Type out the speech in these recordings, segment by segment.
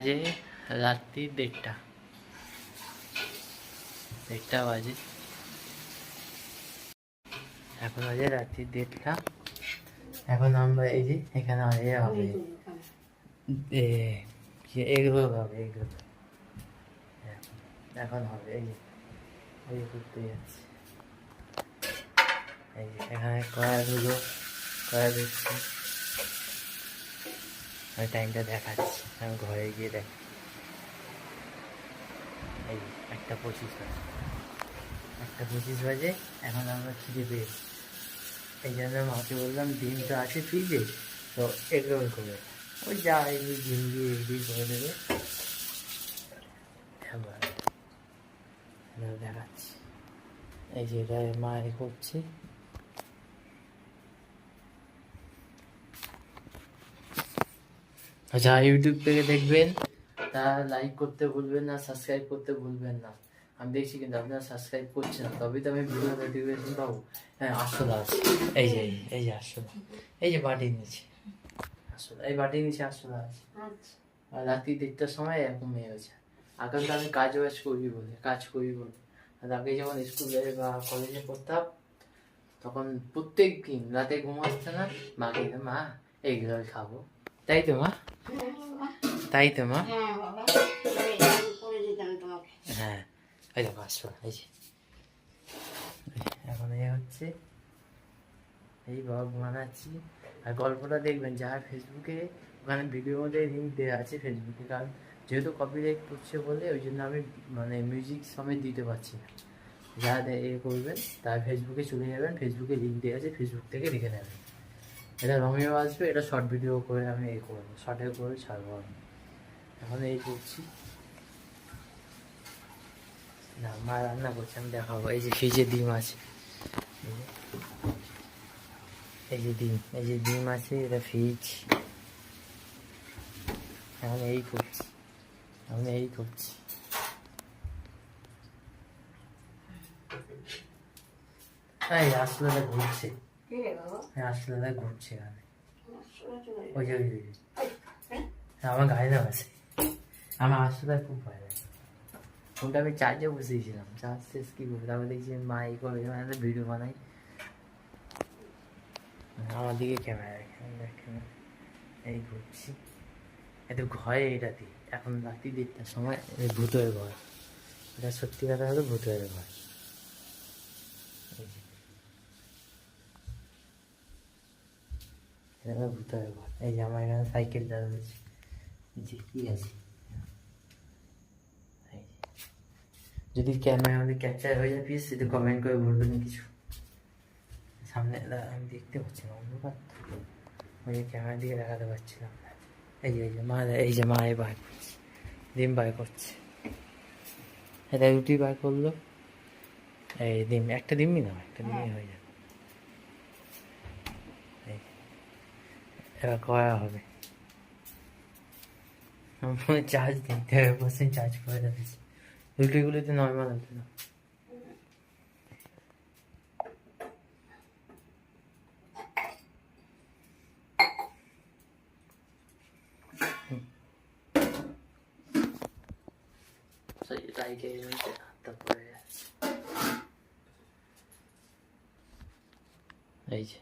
যে রাত্রি 1:30 বাজে। এখন বাজে রাত্রি 1:30। এখন আমরা এই যে এখানে হবে এগুলো হবে এগুলো এখন হবে এই যে করতে যাচ্ছি। এই যে এখানে কড়াইগুলো দিচ্ছি। আমি টাইমটা দেখাচ্ছি, আমি ঘরে গিয়ে দেখ। এই 1:25 বাজে। এখন আমরা খিদে পেয়েছি, এই জন্য মাকে বললাম ডিম তো আছে ফ্রিজে, তো এগ রোল করে ওই যা এমনি ডিম দিয়ে রেডি করে দেবে। দেখাচ্ছি এই যে এটা মা করছে। আচ্ছা, ইউটিউব থেকে দেখবেন তারা লাইক করতে ভুলবেন না, সাবস্ক্রাইব করতে ভুলবেন না। আমি দেখছি কিন্তু আপনারা সাবস্ক্রাইব করছেন না, তবেই তো আমি ভিডিও নোটিফিকেশন পাবো। হ্যাঁ, 800 আছে। এই যে 800, এই যে বাটির নিচে 800, এই বাটির নিচে 800 আছে। আর রাত্রি 1:30টার সময় এরকম হয়েছে। আগামী আমি কাজ করি বলে আর আগে যখন স্কুলে বা কলেজে পড়তাম তখন প্রত্যেক দিন রাতে ঘুম আসছে না, মাকে মা এইগুলো খাবো, তাই তো মা? হ্যাঁ, এই দেখো 800। এই যে এখন হচ্ছে এই ব্লগ বানাচ্ছি। আর গল্পটা দেখবেন যারা ফেসবুকে, ওখানে ভিডিওর মধ্যে লিঙ্ক দেওয়া আছে ফেসবুকে, কারণ যেহেতু কপিরাইট করছে বলে ওই জন্য আমি মিউজিক সমেত দিতে পারছি না। যারা করবেন তারা ফেসবুকে চলে যাবেন, ফেসবুকে লিঙ্ক দেওয়া আছে, ফেসবুক থেকে লিখে নেবেন। এটা রঙেও আসবে, এটা শর্ট ভিডিও করে আমি করবো, শর্টে করে ছাড়বো আমি। এখন করছি না, মা রান্না করছে, আমি দেখাবো। এই যে ফ্রিজে ডিম আছে, এই যে ডিম আছে, এটা ফ্রিজ। এখন করছি আসলে ঘুরছে, ঘুরছে এখানে। ওই যে আমার গাড়ি না আছে, আমার আসলে খুব ভয় লাগে। ফোনটা আমি চার্জে বসিয়েছিলাম, চার্জ শেষ কি করবো, তারপরে দেখছি মা করে ভিডিও বানাই, আমার দিকে ক্যামেরা রেখে এই ঘুরছি। এত ভয় এটা দিই। এখন রাত্রি 1:30টার সময় ভূতের ঘর, এটা সত্যি কথা হলো ভূতের ঘর। ভূতের ঘর। এই যে আমার এখানে সাইকেল চালাচ্ছে, যে কি আছে। যদি ক্যামেরা আমাদের ক্যাপচার হয়ে যায় প্লিজ সেটা কমেন্ট করে বলবেন কিছু। সামনে আমি দেখতে পাচ্ছি না, অন্ধকার, ওই যে ক্যামেরার দিকে দেখাতে পারছিলাম না। এই যে মা বার করছে, ডিম বার করছে। এটা রুটি বার করলো, এই ডিম, একটা ডিমই না, একটা ডিমই হয়ে যাবে। এবার করা হবে, আমার ফোনে চার্জ নেই, 13% চার্জ করে রেখেছি। রুটিগুলোতে নর্মাল হতো না। এই যে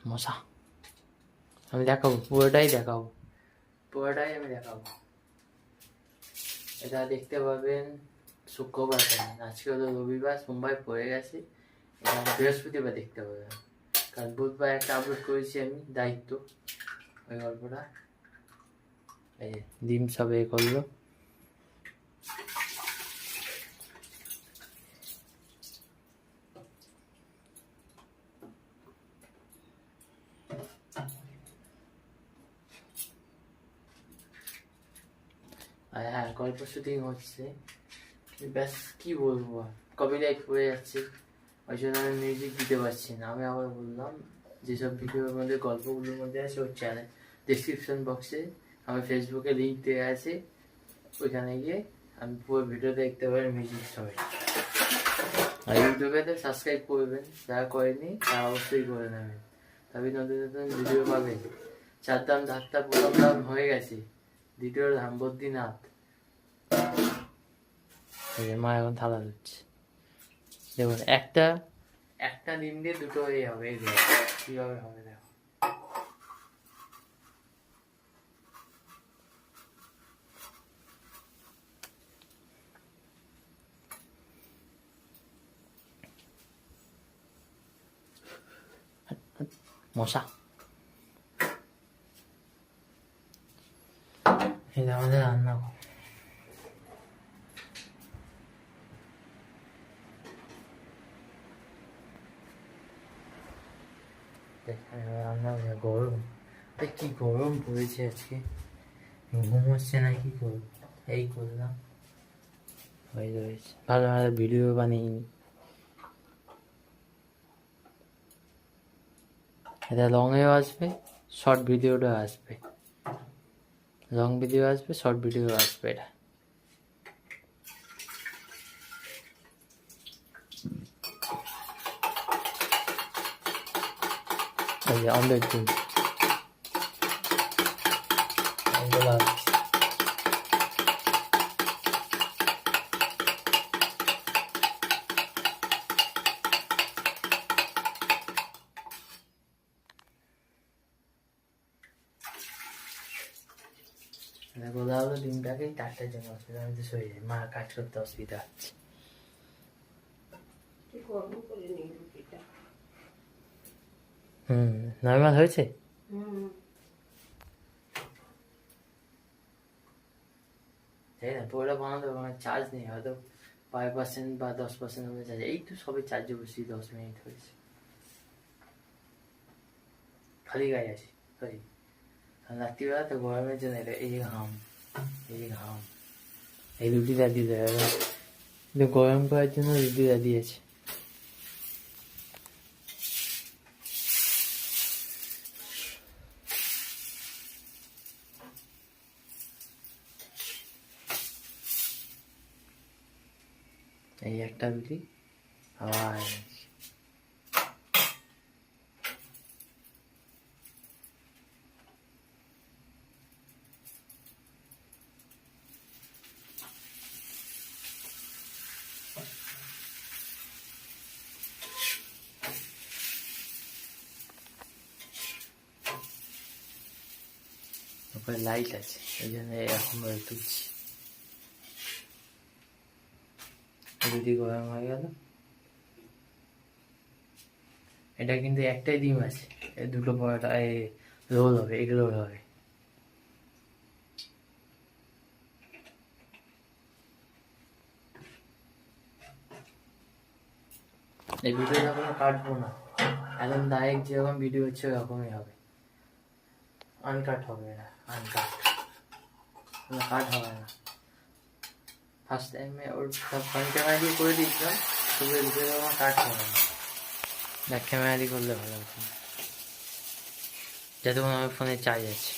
মশা, আমি দেখাবো, পুরোটাই আমি দেখাবো। এটা দেখতে পাবেন শুক্রবার, আজকে হলো রবিবার, সোমবার পড়ে গেছে, এটা বৃহস্পতিবার দেখতে পাবেন। কারণ বুধবার একটা আপলোড করেছি আমি, দায়িত্ব, ওই গল্পটা। এই ডিম সব করলো। আর হ্যাঁ, গল্প শুটিং হচ্ছে, ব্যাস কি বলবো, কপিরাইট পড়ে যাচ্ছে, ওই জন্য আমি মিউজিক দিতে পারছি না। আমি আবার বললাম যেসব ভিডিওর মধ্যে গল্পগুলোর মধ্যে আছে ওর চ্যানেল ডিসক্রিপশন বক্সে আমার ফেসবুকে লিঙ্ক দেওয়া আছে, ওইখানে গিয়ে আমি পুরো ভিডিও দেখতে পারি মিউজিক সমেত। আর ইউটিউবে তো সাবস্ক্রাইব করবেন, যারা করেনি তারা অবশ্যই করে নেবেন, তবে নতুন নতুন ভিডিও পাবেন। চার ধাম ধাক্কা প্রথম ধাম হয়ে গেছে, দ্বিতীয় ধাম বদ্রীনাথ। এই যে মা এখন থালা দিচ্ছে, দেখুন একটা একটা ডিম দিয়ে দুটো এই হবে, এই দেখো কিভাবে হবে দেখো। মশা, এটা আমাদের রান্না ঘর। রান্না গরম, কি গরম পড়েছে আজকে, ঘুম হচ্ছে না, কি করবো, এই করলাম হয়ে রয়েছে। ভালো ভালো ভিডিও বানিয়ে, এটা লংয়েও আসবে, শর্ট ভিডিওটা আসবে, লং ভিডিও আসবে, শর্ট ভিডিও আসবে। এটা এই যে অমলেট দিন, গোলা হলো ডিমটাকে 4টার জন্য অসুবিধা, আমি তো সরে যাই, মা কাজ করতে অসুবিধা হচ্ছে। নর্মাল হয়েছে। তাই না, পুরোটা বানাতে হবে, চার্জ নেই, হয়তো 5% বা 10% হবে চার্জ, এই তো সবে চার্জে বসি 10 মিনিট হয়েছে, খালি গায়ে আছি সরি। রাত্রিবেলা তো গরমের জন্য এই যে ঘাম, এই যে ঘাম, এই রুটিটা দিতে হবে, কিন্তু গরম করার জন্য রুটিটা দিয়েছে। এই একটা রুটি আবার উপরে লাইট আছে, এই জন্য এরকম ভাবে তুলছি। রুটি গরম হয়ে গেল, এটা কিন্তু একটাই ডিম আছে, দুটো পরোটা রোল হবে, এগ রোল হবে। এই ভিডিও যখন কাটবো না, একদম ডাইরেক্ট যেরকম ভিডিও হচ্ছে ওরকমই হবে, আনকাট হবে না, আনকাট কাট হবে না। ফার্স্ট টাইমে ওর সব ফ্রন্ট ক্যামেরা দিয়ে করে দিয়েছিলাম, তবু ভিডিও যখন কাট হবে না, ব্যাক ক্যামেরা দিয়ে করলে ভালো হতো, যাতে আমার ফোনে চার্জ আছে।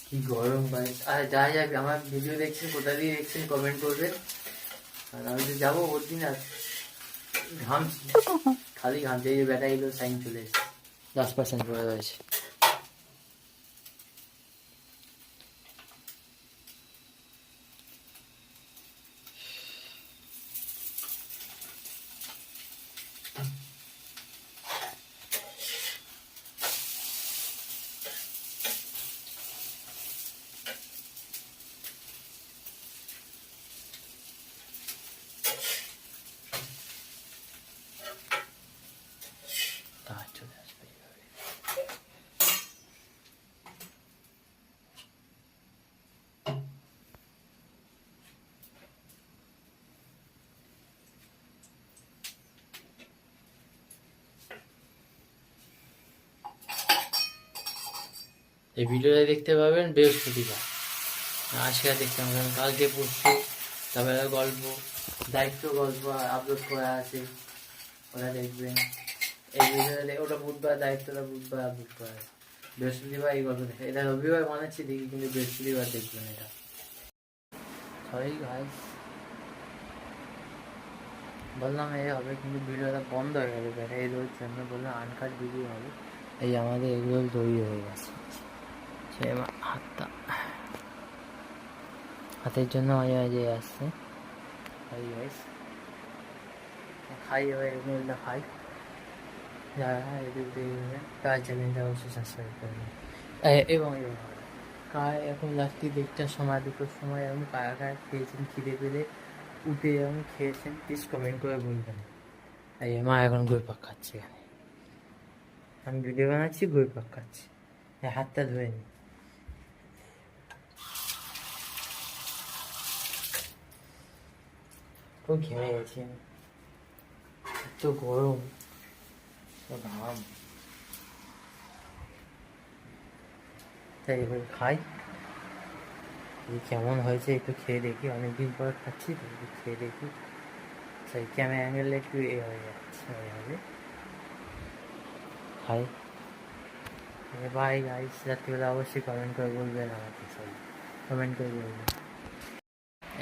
কি গরম ভাই, আর যা যাবে আমার ভিডিও দেখছেন, কোথা দিয়ে দেখছেন কমেন্ট করবেন। আর আমি তো যাবো ওর দিন, আর ঘামছি, খালি ঘামছি, এই যে ব্যাটারিগুলো সাইন চলে এসেছে, 10% করে রয়েছে। চলে আসবে এই ভিডিওটা দেখতে পাবেন বৃহস্পতিবার, আজকে দেখতে পাবেন, কালকে পরশু তারপরে গল্প, দায়িত্ব গল্প আপলোড করা আছে, ওরা দেখবেন। এই ভিডিওটা ওটা বুধবার, দায়িত্বটা বুধবার আপলোড করা আছে, বৃহস্পতিবার এই গল্প দেখে, এটা রবিবার বানাচ্ছি দেখি, কিন্তু বৃহস্পতিবার দেখবেন এটা। সরি গাইস, বললাম এই হবে কিন্তু ভিডিওটা বন্ধ হয়ে গেল এই রোল জন্য, বললাম আনকাট ভিডিও হবে। এই আমাদের এগুলো তৈরি হয়ে গেছে, সে আমার হাতের জন্য মাঝে মাঝে আসছে। খাই গাইস, খাই এবার এগুলো খাই। যারা এদিক দেখবে তার চ্যানেলটা অবশ্যই সাবস্ক্রাইব করবে। এবং এখন রাত্রি 1টার সময় 2টোর সময় এরকম কারা কারা খেয়েছেন, খিদে পেলে উঠে এরকম খেয়েছেন, প্লিজ কমেন্ট করে বলবেন। এই মা এখন ঘুরপাক খাচ্ছে এখানে, আমি ভিডিও বানাচ্ছি ঘুরপাক খাচ্ছি, হাতটা ধুয়ে নি। খুব ঘেমে গেছি আমি, এত গরম, তো ঘাম। তাই এবার খাই, কেমন হয়েছে একটু খেয়ে দেখি, অনেকদিন পর খাচ্ছি তো, একটু খেয়ে দেখি। সেই ক্যামেরা অ্যাঙ্গেলটা একটু হয়ে যাচ্ছে, ওইভাবে খাই। বাই গাইস, রাত্রিবেলা অবশ্যই কমেন্ট করে বলবেন আমাকে, সবাই কমেন্ট করে বলবেন।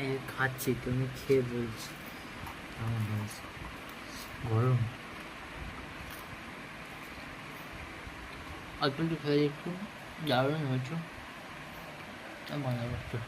এই খাচ্ছি, তুমি খেয়ে বলছি কেমন হয়েছে। গরম, অল্প একটু খেয়ে একটু দারুণ হয়েছে, বানাবো একটু।